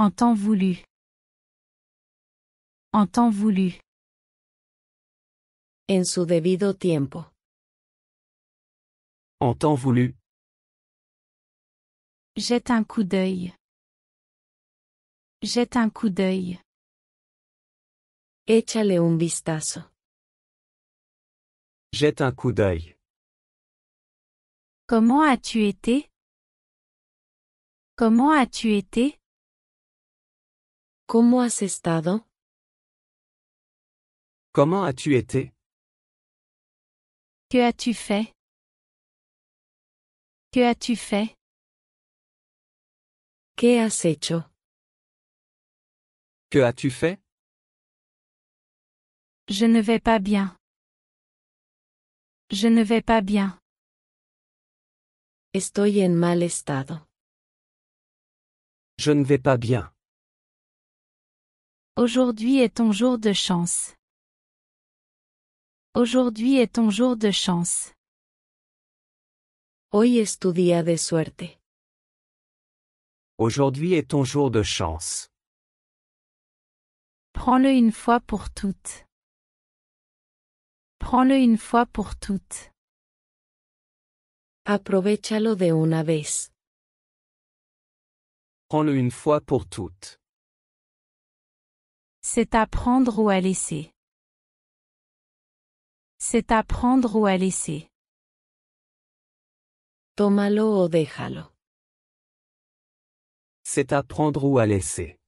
En temps voulu. En temps voulu. En su debido tiempo. En temps voulu. Jette un coup d'œil. Jette un coup d'œil. Échale un vistazo. Jette un coup d'œil. Comment as-tu été? Comment as-tu été? ¿Cómo has estado? Comment as-tu été? Que as-tu fait? Que as-tu fait? ¿Qué has hecho? Que as-tu fait? Je ne vais pas bien. Je ne vais pas bien. Estoy en mal estado. Je ne vais pas bien. Aujourd'hui est ton jour de chance. Aujourd'hui est ton jour de chance. Hoy es tu día de suerte. Aujourd'hui est ton jour de chance. Prends-le une fois pour toutes. Prends-le une fois pour toutes. Aprovéchalo de una vez. Prends-le une fois pour toutes. C'est à prendre ou à laisser. C'est à prendre ou à laisser. Tómalo o déjalo. C'est à prendre ou à laisser.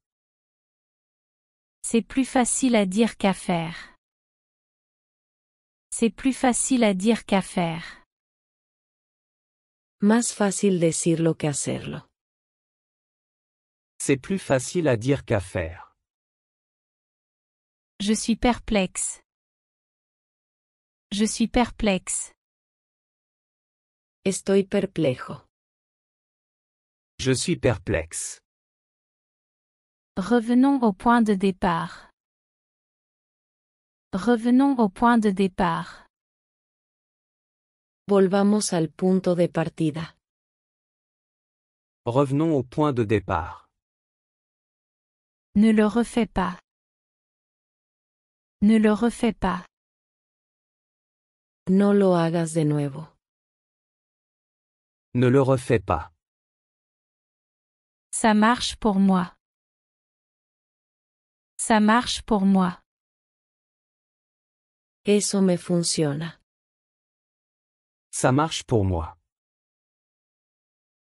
C'est plus facile à dire qu'à faire. C'est plus facile à dire qu'à faire. Más fácil decirlo que hacerlo. C'est plus facile à dire qu'à faire. Je suis perplexe. Je suis perplexe. Estoy perplejo. Je suis perplexe. Revenons au point de départ. Revenons au point de départ. Volvamos al punto de partida. Revenons au point de départ. Ne le refais pas. Ne le refais pas. No lo hagas de nuevo. Ne le refais pas. Ça marche pour moi. Ça marche pour moi. Eso me funciona. Ça marche pour moi.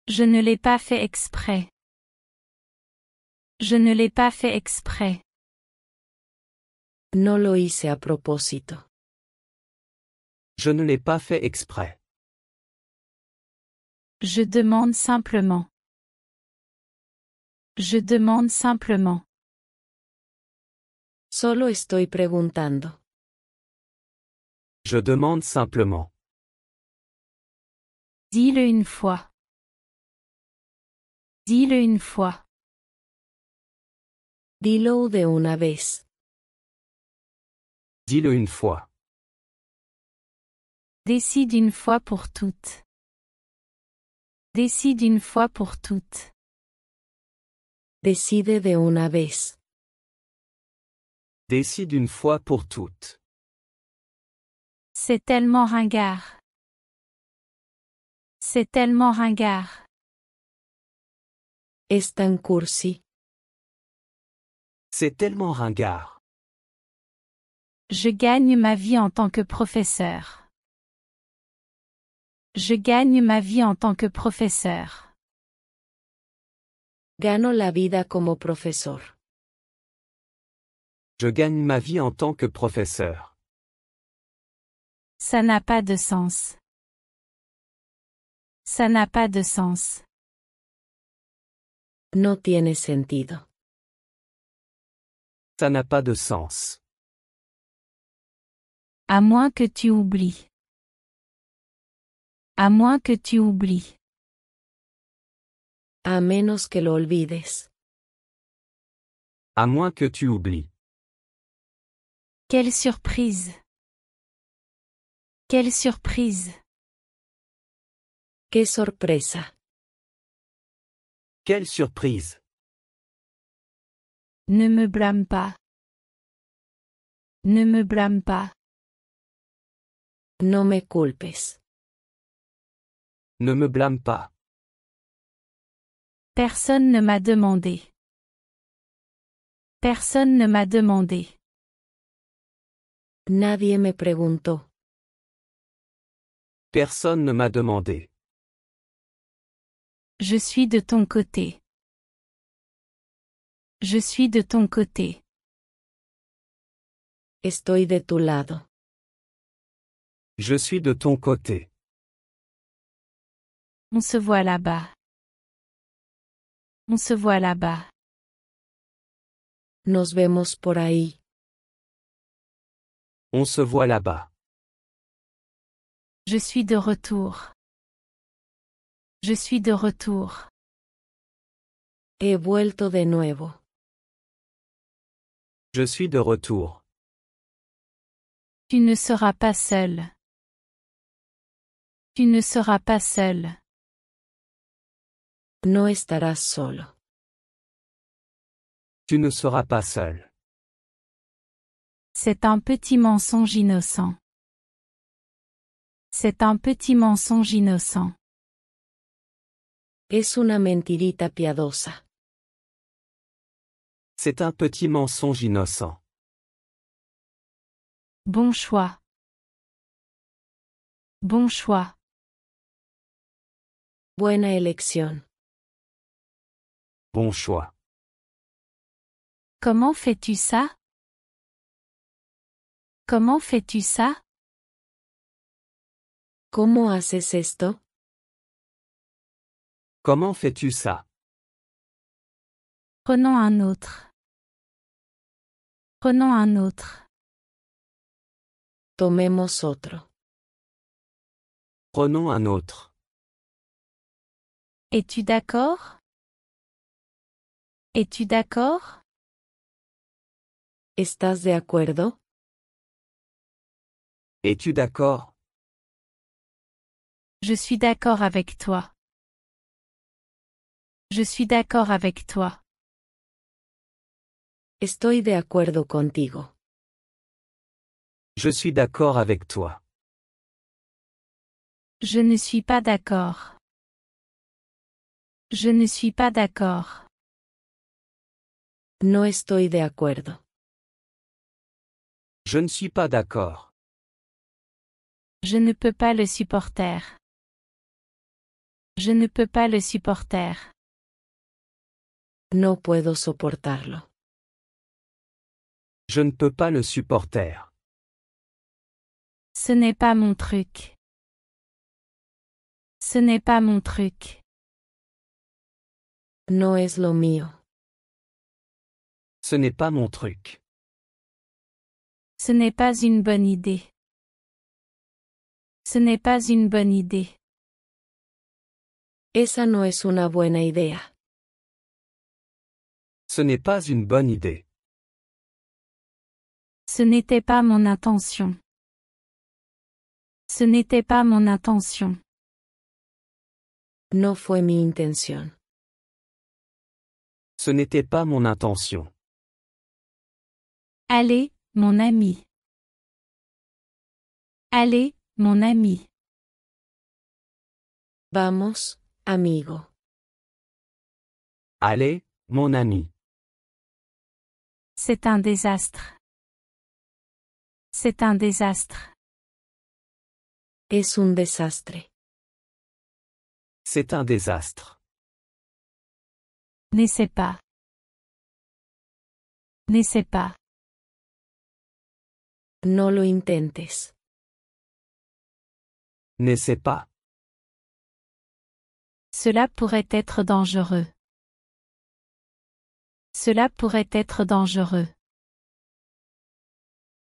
Je ne l'ai pas fait exprès. Je ne l'ai pas fait exprès. No lo hice a propósito. Je ne l'ai pas fait exprès. Je demande simplement. Je demande simplement. Solo estoy preguntando. Je demande simplement. Dis-le une fois. Dis-le une fois. Dilo de una vez. Dis-le une fois. Décide une fois pour toutes. Décide une fois pour toutes. Decide de una vez. Décide une fois pour toutes. C'est tellement ringard. C'est tellement ringard. Es tan cursi. C'est tellement ringard. Je gagne ma vie en tant que professeur. Je gagne ma vie en tant que professeur. Gano la vida como profesor. Je gagne ma vie en tant que professeur. Ça n'a pas de sens. Ça n'a pas de sens. No tiene sentido. Ça n'a pas de sens. À moins que tu oublies. À moins que tu oublies. A menos que lo olvides. À moins que tu oublies. Quelle surprise. Quelle surprise. ¡Qué sorpresa! Quelle surprise! Ne me blâme pas. Ne me blâme pas. No me culpes. Ne me blâme pas. Personne ne m'a demandé. Personne ne m'a demandé. Nadie me preguntó. Personne ne m'a demandé. Je suis de ton côté. Je suis de ton côté. Estoy de tu lado. Je suis de ton côté. On se voit là-bas. On se voit là-bas. Nos vemos por ahí. On se voit là-bas. Je suis de retour. Je suis de retour. He vuelto de nuevo. Je suis de retour. Tu ne seras pas seul. Tu ne seras pas seul. No estarás solo. Tu ne seras pas seul. C'est un petit mensonge innocent. C'est un petit mensonge innocent. Es una mentirita piadosa. C'est un petit mensonge innocent. Bon choix. Bon choix. Buena elección. Bon choix. Comment fais-tu ça? Comment fais-tu ça? ¿Cómo haces esto? Comment fais-tu ça? Prenons un autre. Prenons un autre. Tomemos otro. Prenons un autre. Es-tu d'accord? Es-tu d'accord? ¿Estás de acuerdo? Es-tu d'accord? Je suis d'accord avec toi. Je suis d'accord avec toi. Estoy de acuerdo contigo. Je suis d'accord avec toi. Je ne suis pas d'accord. Je ne suis pas d'accord. No estoy de acuerdo. Je ne suis pas d'accord. Je ne peux pas le supporter. Je ne peux pas le supporter. No puedo soportarlo. Je ne peux pas le supporter. Ce n'est pas mon truc. Ce n'est pas mon truc. No es lo mío. Ce n'est pas mon truc. Ce n'est pas une bonne idée. Ce n'est pas une bonne idée. Esa no es una buena idea. Ce n'est pas une bonne idée. Ce n'était pas mon intention. Ce n'était pas mon intention. No fue mi intención. Ce n'était pas mon intention. Allez, mon ami. Allez, mon ami. Vamos, amigo. Allez, mon ami. C'est un désastre. C'est un désastre. Es un desastre. C'est un désastre. N'essaie pas. N'essaie pas. No lo intentes. N'essaie pas. Cela pourrait être dangereux. Cela pourrait être dangereux.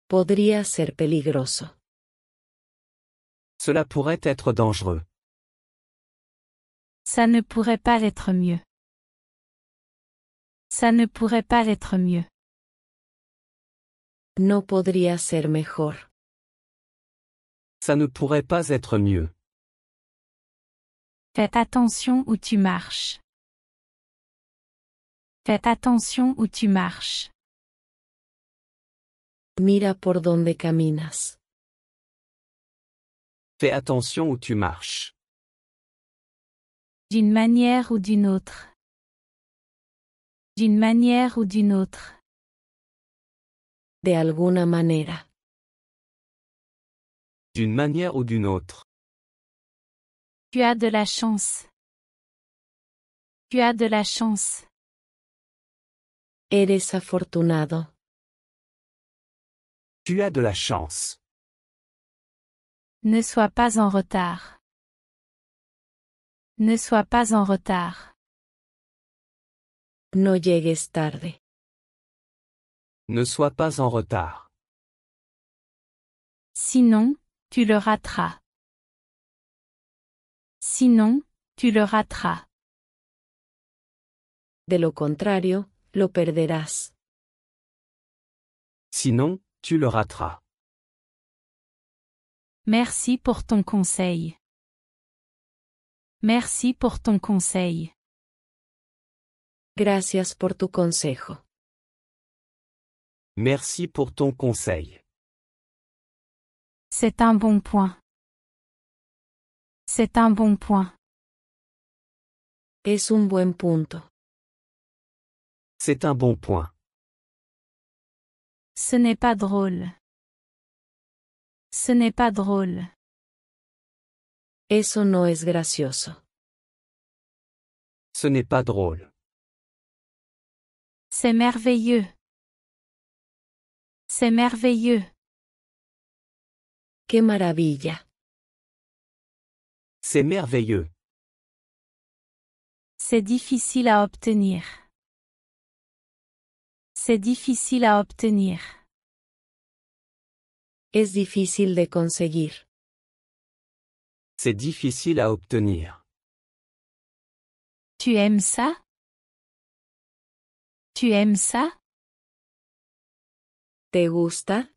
Podría ser peligroso. Cela pourrait être dangereux. Ça ne pourrait pas être mieux. Ça ne pourrait pas être mieux. No podría ser mejor. Ça ne pourrait pas être mieux. Fais attention où tu marches. Fais attention où tu marches. Mira por donde caminas. Fais attention où tu marches. D'une manière ou d'une autre. D'une manière ou d'une autre. De alguna manera. D'une manière ou d'une autre. Tu as de la chance. Tu as de la chance. Eres afortunado. Tu as de la chance. Ne sois pas en retard. Ne sois pas en retard. No llegues tarde. Ne sois pas en retard. Sinon, tu le rateras. Sinon, tu le rateras. De lo contrario, lo perderás. Sinon, tu le rateras. Merci pour ton conseil. Merci pour ton conseil. Gracias por tu consejo. Merci pour ton conseil. C'est un bon point. C'est un bon point. Es un buen punto. C'est un bon point. Ce n'est pas drôle. Ce n'est pas drôle. Eso no es gracioso. Ce n'est pas drôle. C'est merveilleux. C'est merveilleux. ¡Qué maravilla! C'est merveilleux. C'est difficile à obtenir. C'est difficile à obtenir. Es difícil de conseguir. C'est difficile à obtenir. Tu aimes ça? Tu aimes ça? ¿Te gusta?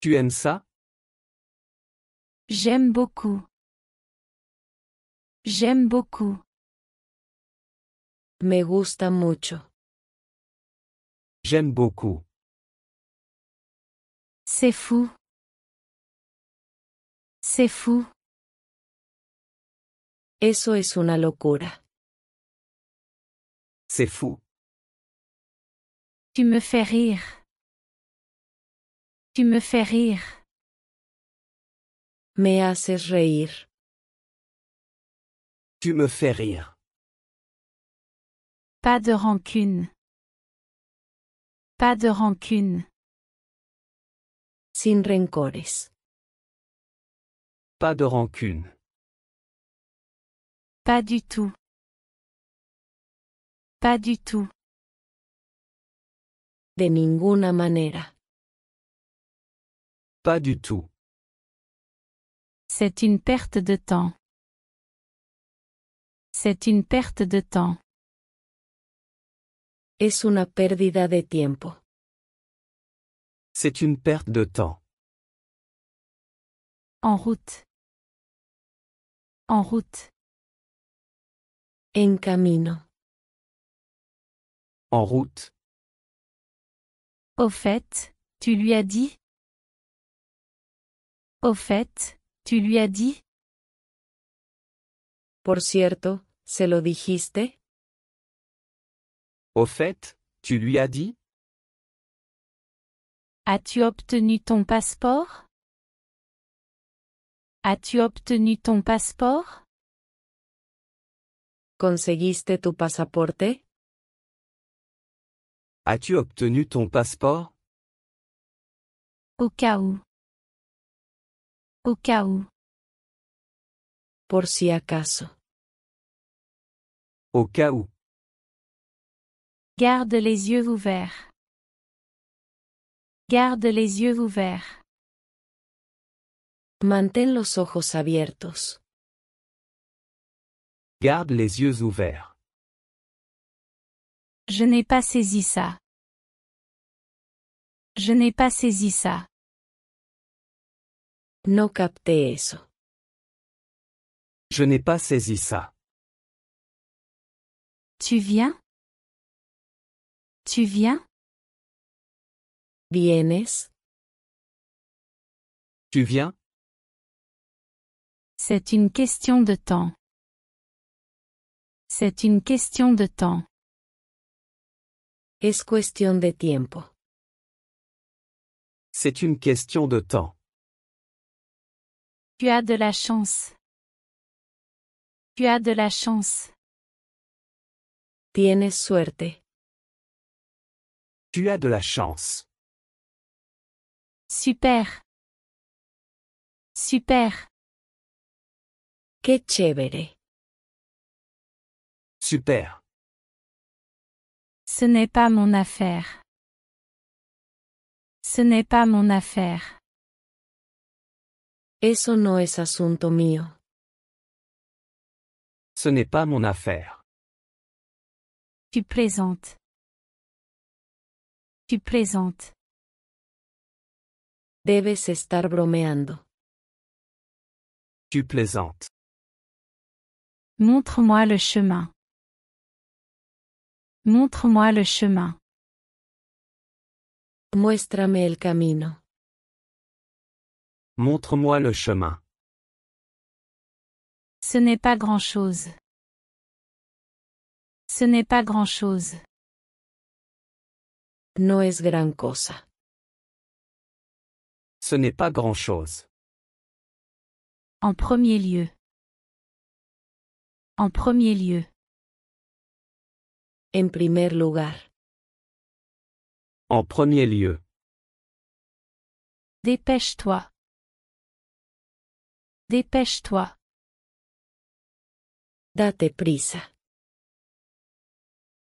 Tu aimes ça? J'aime beaucoup. J'aime beaucoup. Me gusta mucho. J'aime beaucoup. C'est fou. C'est fou. Eso es una locura. C'est fou. Tu me fais rire. Tu me fais rire. Me haces reír. Tu me fais rire. Pas de rancune. Pas de rancune. Sin rencores. Pas de rancune. Pas du tout. Pas du tout. De ninguna manera. Pas du tout. C'est une perte de temps. C'est une perte de temps. Es una pérdida de tiempo. C'est une perte de temps. En route. En route. En camino. En route. Au fait, tu lui as dit? Au fait, tu lui as dit? Por cierto, ¿se lo dijiste? Au fait, tu lui as dit? As-tu obtenu ton passeport? As-tu obtenu ton passeport? ¿Conseguiste tu pasaporte? As-tu obtenu ton passeport? Au cas où. Au cas où. Por si acaso. Au cas où. Garde les yeux ouverts. Garde les yeux ouverts. Mantén los ojos abiertos. Garde les yeux ouverts. Je n'ai pas saisi ça. Je n'ai pas saisi ça. No capté eso. Je n'ai pas saisi ça. Tu viens? Tu viens? ¿Vienes? Tu viens? C'est une question de temps. C'est une question de temps. Es cuestión de tiempo. C'est une question de temps. Tu as de la chance. Tu as de la chance. Tienes suerte. Tu as de la chance. Super. Super. ¡Qué chévere! Super. Ce n'est pas mon affaire. Ce n'est pas mon affaire. Eso no es asunto mío. Ce n'est pas mon affaire. Tu plaisantes. Tu plaisantes. Debes estar bromeando. Tu plaisantes. Montre-moi le chemin. Montre-moi le chemin. Muéstrame el camino. Montre-moi le chemin. Ce n'est pas grand-chose. Ce n'est pas grand-chose. No es gran cosa. Ce n'est pas grand-chose. En premier lieu. En premier lieu. En primer lugar. En premier lieu. Dépêche-toi. Dépêche-toi. Date prisa.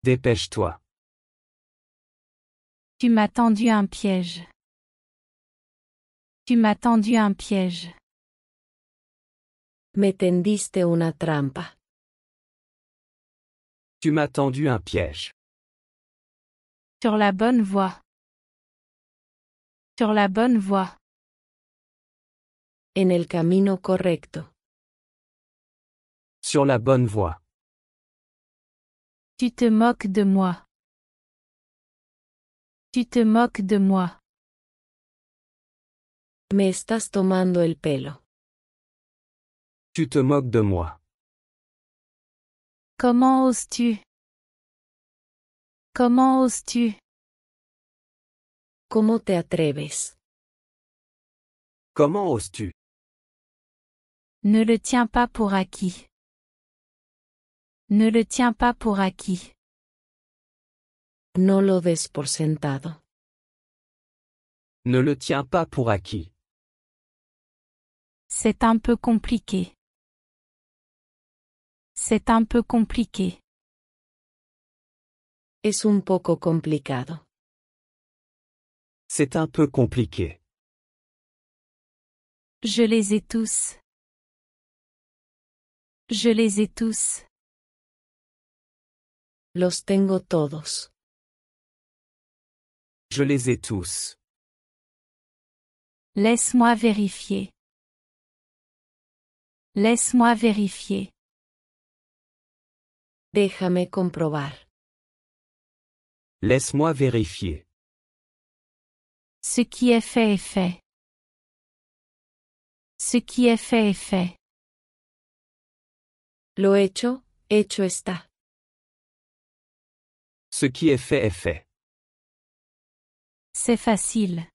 Dépêche-toi. Tu m'as tendu un piège. Tu m'as tendu un piège. Me tendiste una trampa. Tu m'as tendu un piège. Sur la bonne voie. Sur la bonne voie. En el camino correcto. Sur la bonne voie. Tu te moques de moi. Tu te moques de moi. Me estás tomando el pelo. Tu te moques de moi. Comment oses-tu? Comment oses-tu? ¿Cómo te atreves? Comment oses-tu? Ne le tiens pas pour acquis. Ne le tiens pas pour acquis. No lo des por sentado. Ne le tiens pas pour acquis. C'est un peu compliqué. C'est un peu compliqué. Es un poco complicado. C'est un peu compliqué. Je les ai tous. Je les ai tous. Los tengo todos. Je les ai tous. Laisse-moi vérifier. Laisse-moi vérifier. Déjame comprobar. Laisse-moi vérifier. Ce qui est fait est fait. Ce qui est fait est fait. Lo hecho está. Ce qui est fait est fait. C'est facile.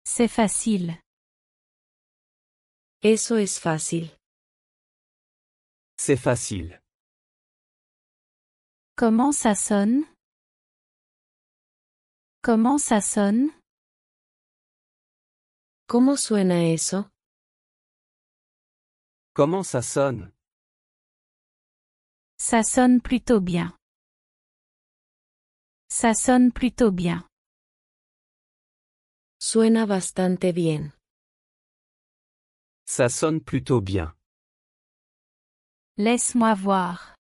C'est facile. Eso es fácil. C'est facile. Comment ça sonne? Comment ça sonne? ¿Cómo suena eso? Comment ça sonne? Ça sonne plutôt bien. Ça sonne plutôt bien. Suena bastante bien. Ça sonne plutôt bien. Laisse-moi voir.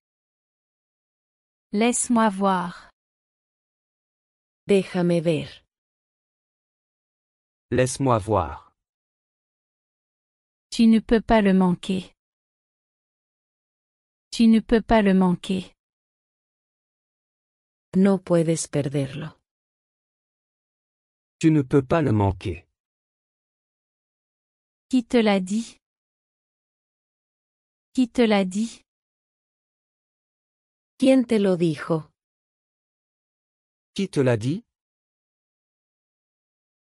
Laisse-moi voir. Déjame ver. Laisse-moi voir. Tu ne peux pas le manquer. Tu ne peux pas le manquer. No puedes perderlo. Tu ne peux pas le manquer. Qui te l'a dit? Qui te l'a dit? ¿Quién te lo dijo? Qui te l'a dit?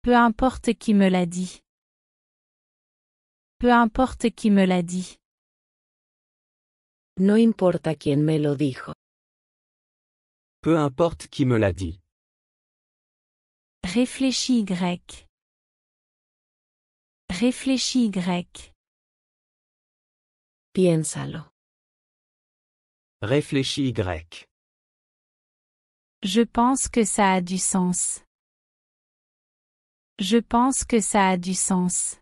Peu importe qui me l'a dit. Peu importe qui me l'a dit. No importa quién me lo dijo. Peu importe qui me l'a dit. Réfléchis Y. Réfléchis Y. Piénsalo. Réfléchis Y. Je pense que ça a du sens. Je pense que ça a du sens.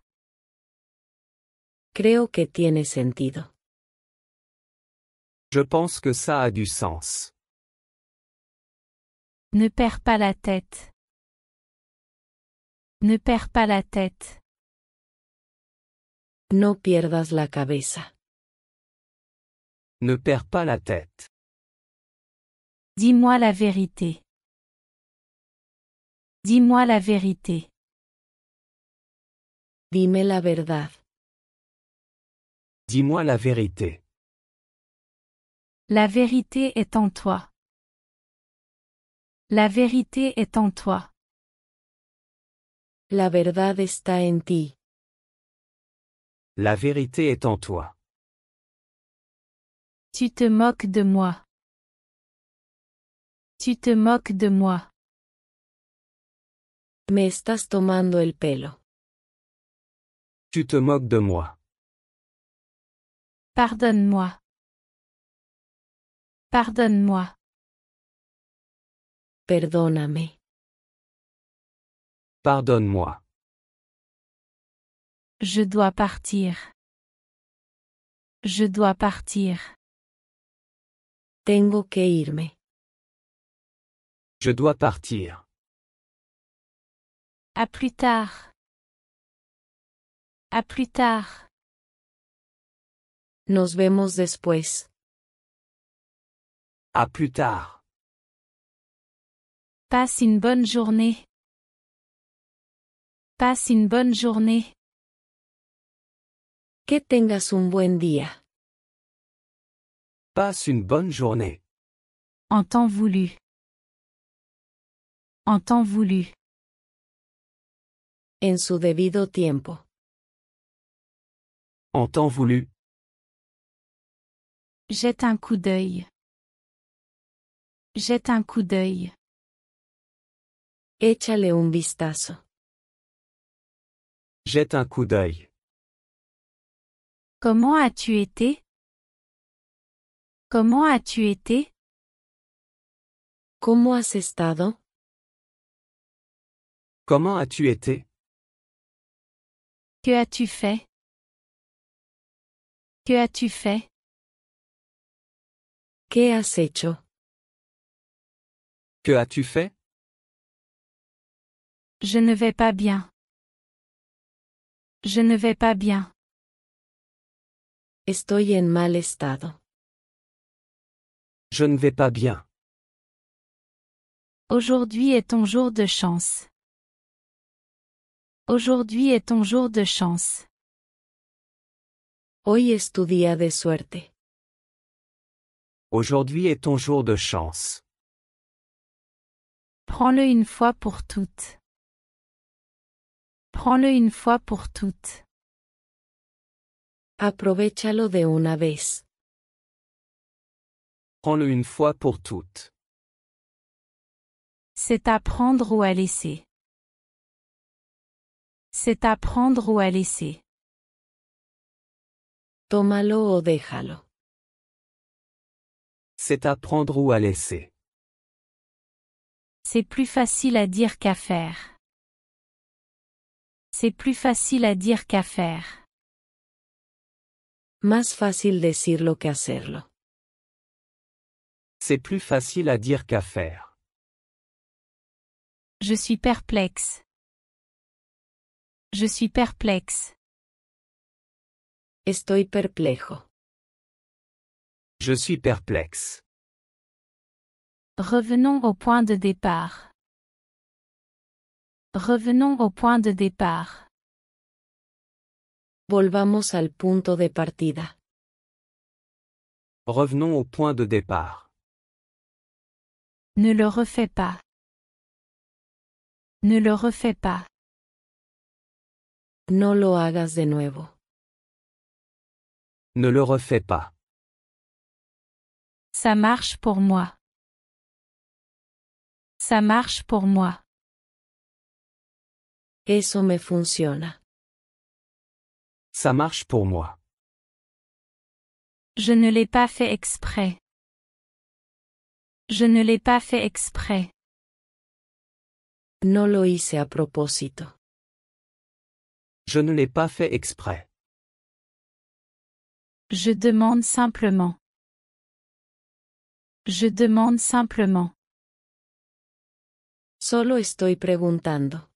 Creo que tiene sentido. Je pense que ça a du sens. Ne perds pas la tête. Ne perds pas la tête. No pierdas la cabeza. Ne perds pas la tête. Dis-moi la vérité. Dis-moi la vérité. Dime la verdad. Dis-moi la vérité. La vérité est en toi. La vérité est en toi. La verdad está en ti. La vérité est en toi. Tu te moques de moi. Tu te moques de moi. Me estás tomando el pelo. Tu te moques de moi. Pardonne-moi. Pardonne-moi. Perdóname. Pardonne-moi. Je dois partir. Je dois partir. Tengo que irme. Je dois partir. À plus tard. À plus tard. Nos vemos después. À plus tard. Passe une bonne journée. Passe une bonne journée. Que tengas un buen día. Passe une bonne journée. En temps voulu. En temps voulu. En su debido tiempo. En temps voulu. Jette un coup d'œil. Jette un coup d'œil. Échale un vistazo. Jette un coup d'œil. Comment as-tu été? Comment as-tu été? ¿Cómo has estado? Comment as-tu été? Que as-tu fait? Que as-tu fait? ¿Qué has hecho? Que as-tu fait? Je ne vais pas bien. Je ne vais pas bien. Estoy en mal estado. Je ne vais pas bien. Aujourd'hui est ton jour de chance. Aujourd'hui est ton jour de chance. Hoy es tu día de suerte. Aujourd'hui est ton jour de chance. Prends-le une fois pour toutes. Prends-le une fois pour toutes. Aprovechalo de una vez. Prends-le une fois pour toutes. C'est à prendre ou à laisser. C'est à prendre ou à laisser. Tómalo o déjalo. C'est à prendre ou à laisser. C'est plus facile à dire qu'à faire. C'est plus facile à dire qu'à faire. Más fácil decirlo que hacerlo. C'est plus facile à dire qu'à faire. Je suis perplexe. Je suis perplexe. Estoy perplejo. Je suis perplexe. Revenons au point de départ. Revenons au point de départ. Volvamos al punto de partida. Revenons au point de départ. Ne le refais pas. Ne le refais pas. No lo hagas de nuevo. Ne le refais pas. Ça marche pour moi. Ça marche pour moi. Eso me funciona. Ça marche pour moi. Je ne l'ai pas fait exprès. Je ne l'ai pas fait exprès. No lo hice a propósito. Je ne l'ai pas fait exprès. Je demande simplement. Je demande simplement. Solo estoy preguntando.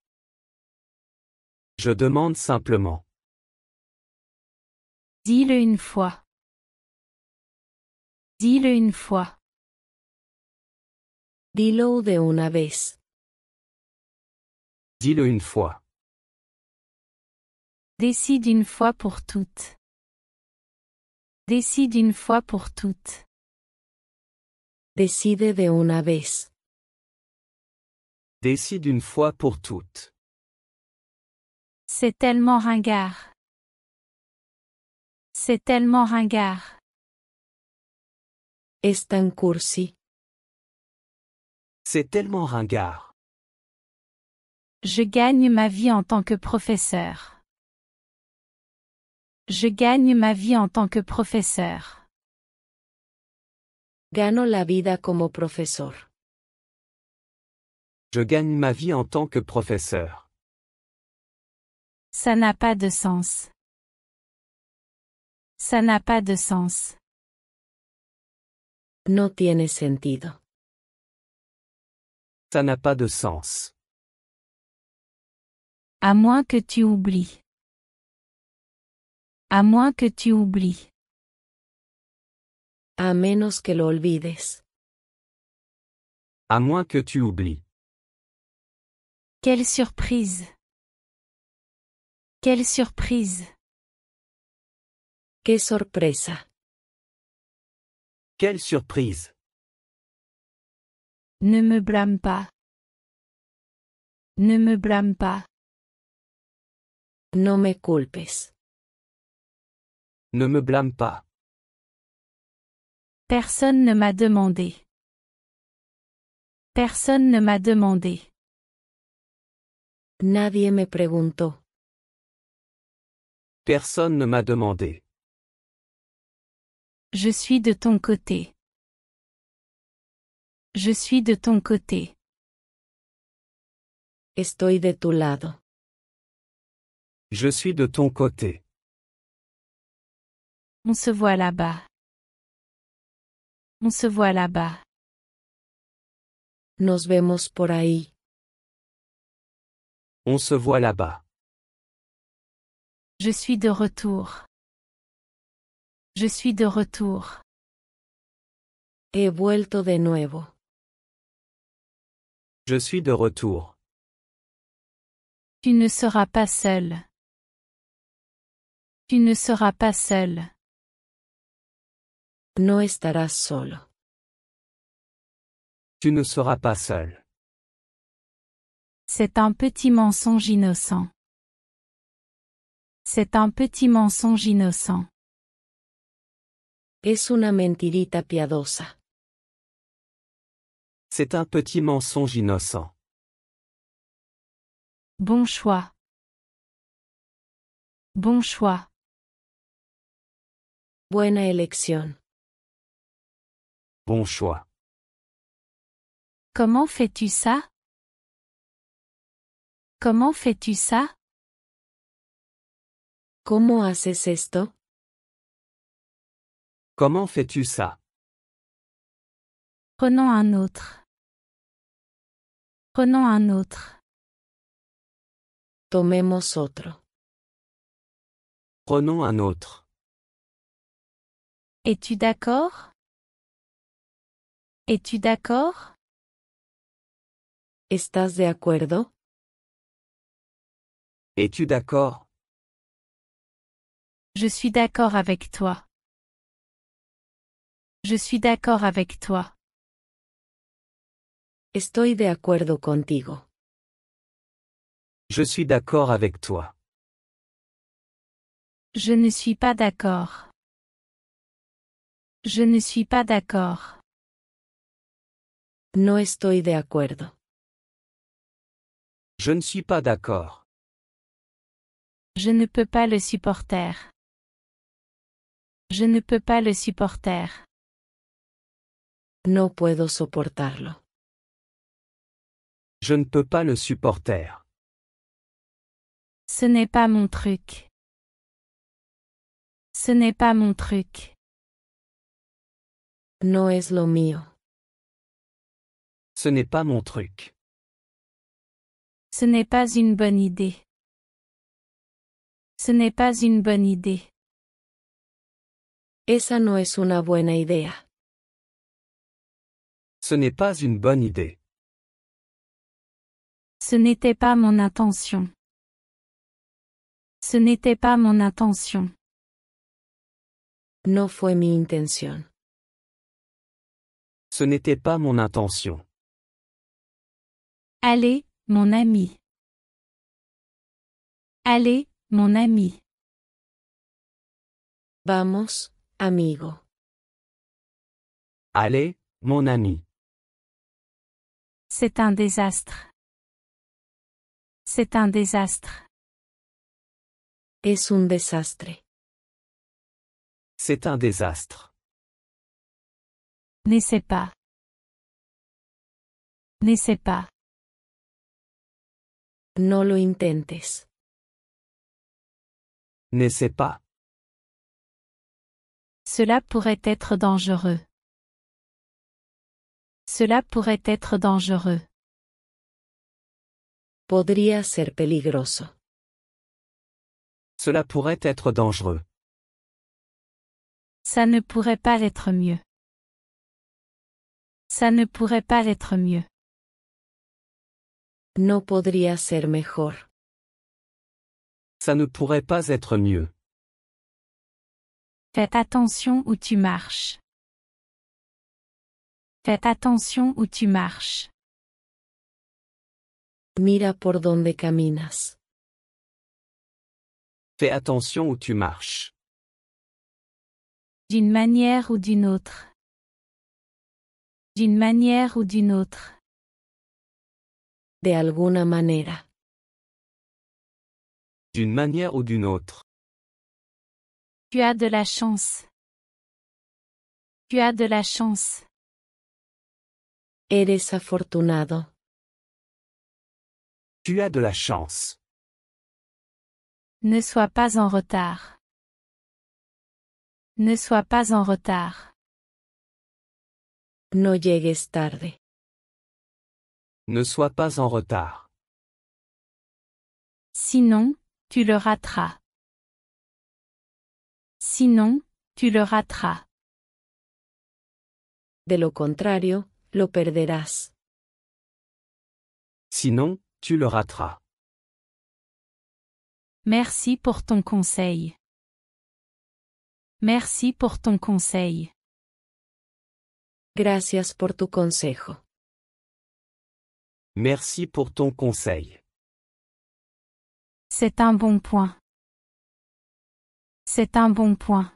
Je demande simplement. Dis-le une fois. Dis-le une fois. Dilo de una vez. Dis-le une fois. Décide une fois pour toutes. Décide une fois pour toutes. Decide de una vez. Décide une fois pour toutes. C'est tellement ringard. C'est tellement ringard. Es tan cursi. C'est tellement ringard. Je gagne ma vie en tant que professeur. Je gagne ma vie en tant que professeur. Gano la vida como profesor. Je gagne ma vie en tant que professeur. Ça n'a pas de sens. Ça n'a pas de sens. No tiene sentido. Ça n'a pas de sens. À moins que tu oublies. À moins que tu oublies. A menos que lo olvides. À moins que tu oublies. Quelle surprise. Quelle surprise. ¡Qué sorpresa! Quelle surprise. Ne me blâme pas. Ne me blâme pas. No me culpes. Ne me blâme pas. Personne ne m'a demandé. Personne ne m'a demandé. Nadie me preguntó. Personne ne m'a demandé. Je suis de ton côté. Je suis de ton côté. Estoy de tu lado. Je suis de ton côté. On se voit là-bas. On se voit là-bas. Nos vemos por ahí. On se voit là-bas. Je suis de retour. Je suis de retour. He vuelto de nuevo. Je suis de retour. Tu ne seras pas seul. Tu ne seras pas seul. No estarás solo. Tu ne seras pas seul. C'est un petit mensonge innocent. C'est un petit mensonge innocent. Es una mentirita piadosa. C'est un petit mensonge innocent. Bon choix. Bon choix. Buena elección. Bon choix. Comment fais-tu ça? Comment fais-tu ça? ¿Cómo haces esto? Comment fais-tu ça? Prenons un autre. Prenons un autre. Tomemos otro. Prenons un autre. Es-tu d'accord? Es-tu d'accord? ¿Estás de acuerdo? Es-tu d'accord? Je suis d'accord avec toi. Je suis d'accord avec toi. Estoy de acuerdo contigo. Je suis d'accord avec toi. Je ne suis pas d'accord. Je ne suis pas d'accord. No estoy de acuerdo. Je ne suis pas d'accord. Je ne peux pas le supporter. Je ne peux pas le supporter. No puedo soportarlo. Je ne peux pas le supporter. Ce n'est pas mon truc. Ce n'est pas mon truc. No es lo mío. Ce n'est pas mon truc. Ce n'est pas une bonne idée. Ce n'est pas une bonne idée. Esa no es una buena idea. Ce n'est pas une bonne idée. Ce n'était pas mon intention. Ce n'était pas mon intention. No fue mi intención. Ce n'était pas mon intention. Allez, mon ami. Allez, mon ami. Vamos, amigo. Allez, mon ami. C'est un désastre. C'est un désastre. Es un desastre. C'est un désastre. N'essaie pas. N'essaie pas. No lo intentes. N'essaie pas. Cela pourrait être dangereux. Cela pourrait être dangereux. Podría ser peligroso. Cela pourrait être dangereux. Ça ne pourrait pas être mieux. Ça ne pourrait pas être mieux. No podría ser mejor. Ça ne pourrait pas être mieux. Faites attention où tu marches. Faites attention où tu marches. Mira por donde caminas. Fais attention où tu marches. D'une manière ou d'une autre. D'une manière ou d'une autre. De alguna manera. D'une manière ou d'une autre. Tu as de la chance. Tu as de la chance. Eres afortunado. Tu as de la chance. Ne sois pas en retard. Ne sois pas en retard. No llegues tarde. Ne sois pas en retard. Sinon, tu le rateras. Sinon, tu le rateras. De lo contrario, lo perderás. Sinon, tu le rateras. Merci pour ton conseil. Merci pour ton conseil. Gracias por tu consejo. Merci pour ton conseil. C'est un bon point. C'est un bon point.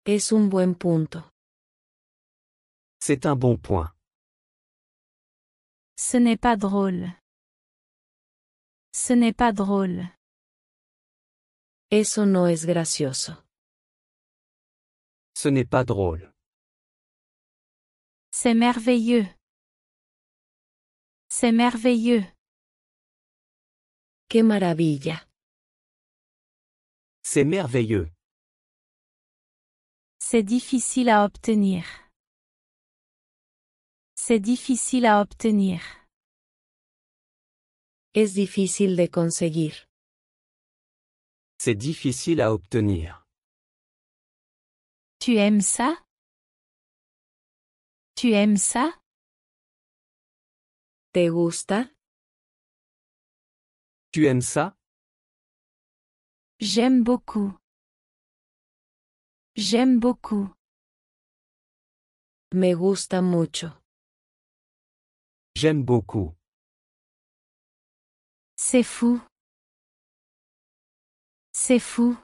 Es un buen punto. C'est un bon point. Ce n'est pas drôle. Ce n'est pas drôle. Eso no es gracioso. Ce n'est pas drôle. C'est merveilleux. C'est merveilleux. ¡Qué maravilla! C'est merveilleux. C'est difficile à obtenir. C'est difficile à obtenir. Es difícil de conseguir. C'est difficile à obtenir. Tu aimes ça? Tu aimes ça? ¿Te gusta? Tu aimes ça? J'aime beaucoup. J'aime beaucoup. Me gusta mucho. J'aime beaucoup. C'est fou. C'est fou.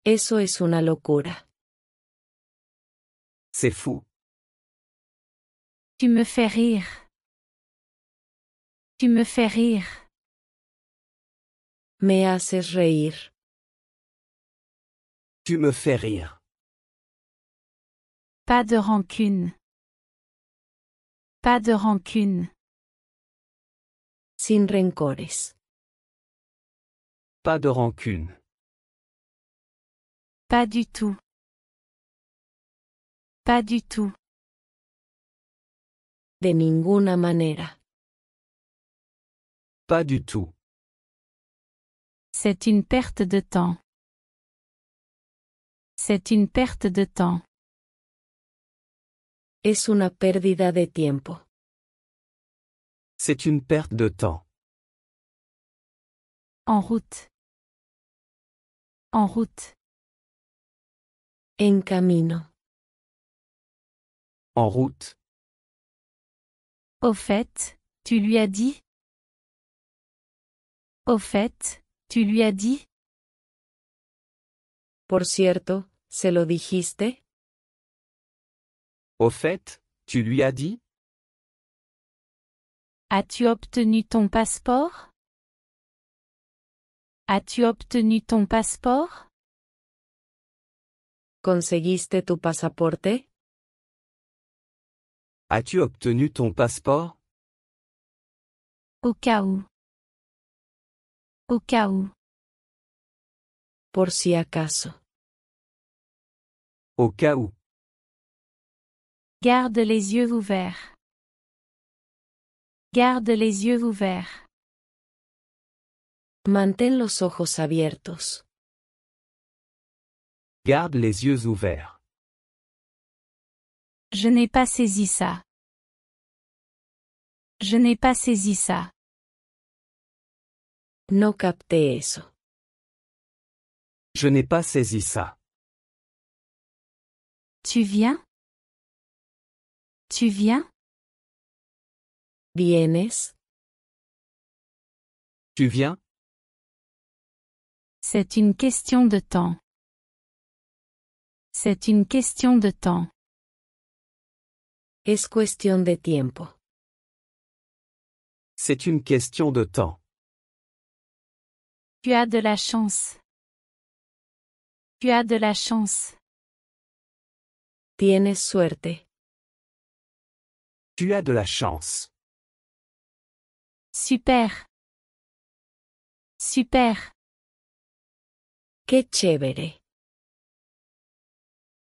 Eso es una locura. C'est fou. Tu me fais rire. Tu me fais rire. Me haces reír. Tu me fais rire. Pas de rancune. Pas de rancune. Sin rencores. Pas de rancune. Pas du tout. Pas du tout. De ninguna manera. Pas du tout. C'est une perte de temps. C'est une perte de temps. Es una pérdida de tiempo. C'est une perte de temps. En route. En route. En camino. En route. Au fait, tu lui as dit? Au fait, tu lui as dit? Por cierto, ¿se lo dijiste? Au fait, tu lui as dit? As-tu obtenu ton passeport? As-tu obtenu ton passeport? ¿Conseguiste tu pasaporte? As-tu obtenu ton passeport? Au cas où. Au cas où. Por si acaso. Au cas où. Garde les yeux ouverts. Garde les yeux ouverts. Mantén los ojos abiertos. Garde les yeux ouverts. Je n'ai pas saisi ça. Je n'ai pas saisi ça. No capté eso. Je n'ai pas saisi ça. Tu viens? Tu viens? ¿Vienes? Tu viens? C'est une question de temps. C'est une question de temps. Es cuestión de tiempo. C'est une question de temps. Tu as de la chance. Tu as de la chance. Tienes suerte. Tu as de la chance. Super. Super. ¡Qué chévere!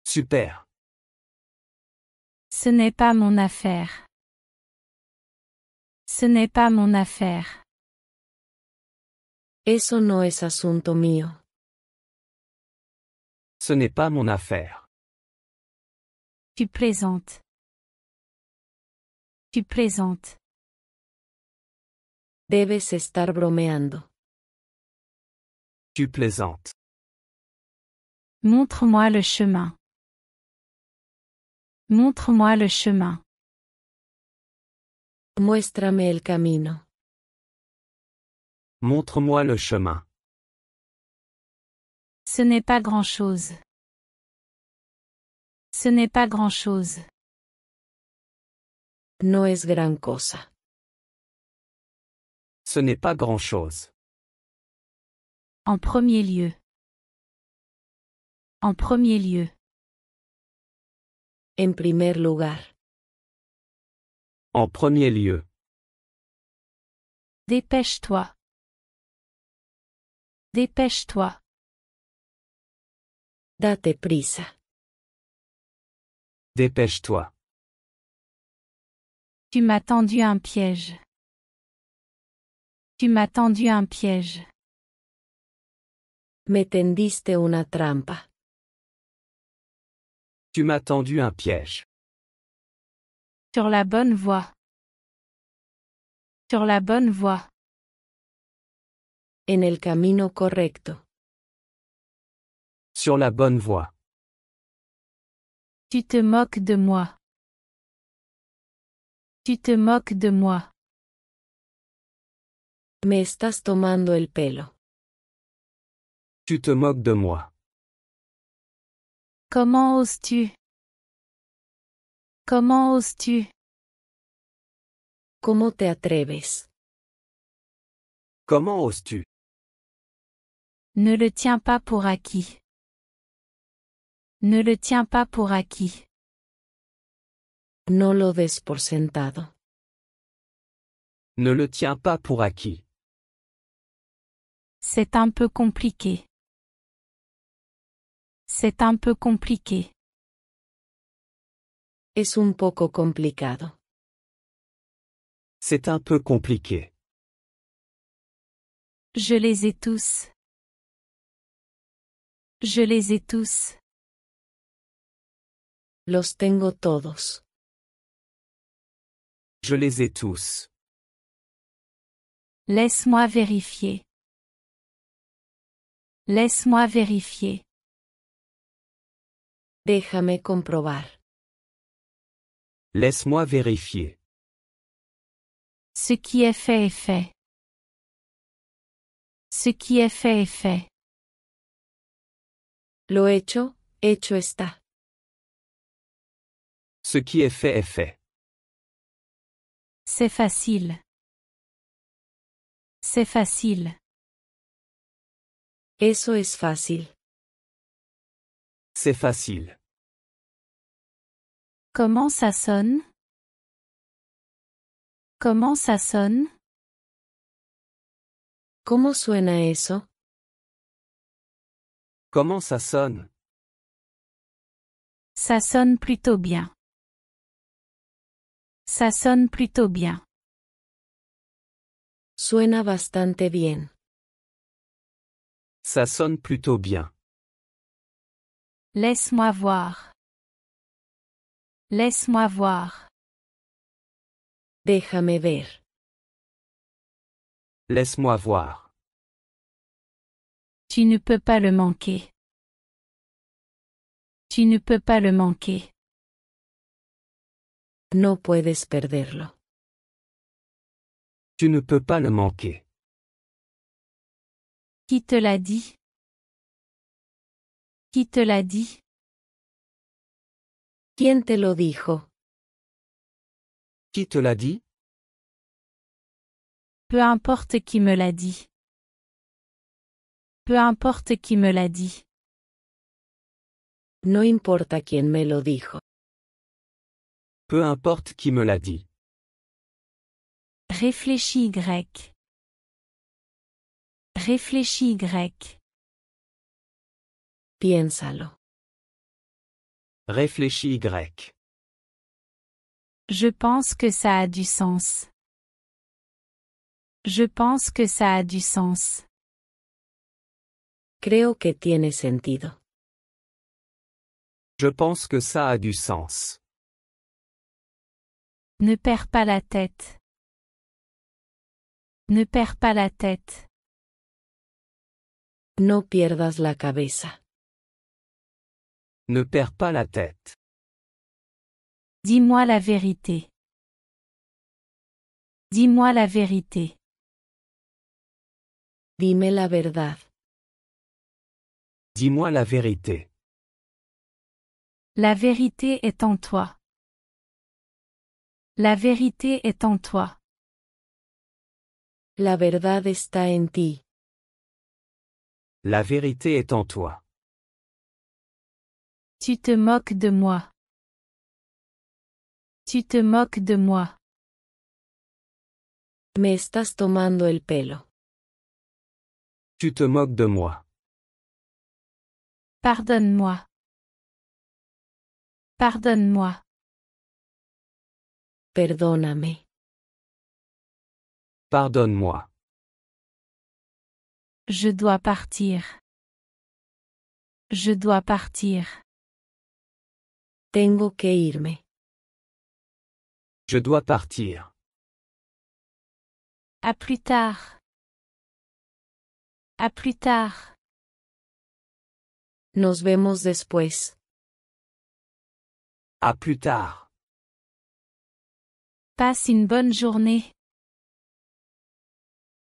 Super. Ce n'est pas mon affaire. Ce n'est pas mon affaire. Eso no es asunto mío. Ce n'est pas mon affaire. Tu plaisantes. Tu plaisantes. Debes estar bromeando. Tu plaisantes. Montre-moi le chemin. Montre-moi le chemin. Muéstrame el camino. Montre-moi le chemin. Ce n'est pas grand-chose. Ce n'est pas grand-chose. No es gran cosa. Ce n'est pas grand-chose. En premier lieu. En premier lieu. En primer lugar. En premier lieu. Dépêche-toi. Dépêche-toi. Date prisa. Dépêche-toi. Tu m'as tendu un piège. Tu m'as tendu un piège. Me tendiste una trampa. Tu m'as tendu un piège. Sur la bonne voie. Sur la bonne voie. En el camino correcto. Sur la bonne voie. Tu te moques de moi. Tu te moques de moi. Me estás tomando el pelo. Tu te moques de moi. Comment oses-tu? Comment oses-tu? ¿Cómo te atreves? Comment oses-tu? Ne le tiens pas pour acquis. Ne le tiens pas pour acquis. No lo des por sentado. Ne le tiens pas pour acquis. C'est un peu compliqué. C'est un peu compliqué. Es un poco complicado. C'est un peu compliqué. Je les ai tous. Je les ai tous. Los tengo todos. Je les ai tous. Laisse-moi vérifier. Laisse-moi vérifier. Déjame comprobar. Laisse-moi vérifier. Ce qui est fait est fait. Ce qui est fait est fait. Lo hecho está. Ce qui est fait est fait. C'est facile. C'est facile. Eso es fácil. C'est facile. Comment ça sonne? Comment ça sonne? ¿Cómo suena eso? Comment ça sonne? Ça sonne plutôt bien. Ça sonne plutôt bien. Suena bastante bien. Ça sonne plutôt bien. Laisse-moi voir. Laisse-moi voir. Déjame ver. Laisse-moi voir. Tu ne peux pas le manquer. Tu ne peux pas le manquer. No puedes perderlo. Tu ne peux pas le manquer. Qui te l'a dit? Qui te l'a dit? ¿Quién te lo dijo? Qui te l'a dit? Peu importe qui me l'a dit. Peu importe qui me l'a dit. No importa quién me lo dijo. Peu importe qui me l'a dit. Réfléchis Y. Réfléchis Y. Piénsalo. Réfléchis Y. Je pense que ça a du sens. Je pense que ça a du sens. Creo que tiene sentido. Je pense que ça a du sens. Ne perds pas la tête. Ne perds pas la tête. No pierdas la cabeza. Ne perds pas la tête. Dis-moi la vérité. Dis-moi la vérité. Dime la verdad. Dis-moi la vérité. La vérité est en toi. La vérité est en toi. La verdad está en ti. La vérité est en toi. Tu te moques de moi. Tu te moques de moi. Me estás tomando el pelo. Tu te moques de moi. Pardonne-moi. Pardonne-moi. Perdóname. Pardonne-moi. Je dois partir. Je dois partir. Tengo que irme. Je dois partir. À plus tard. À plus tard. Nos vemos después. À plus tard. Passe une bonne journée.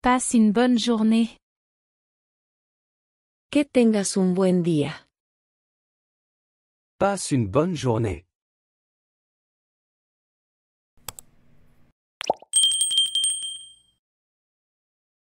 Passe une bonne journée. Que tengas un buen día. Passe une bonne journée.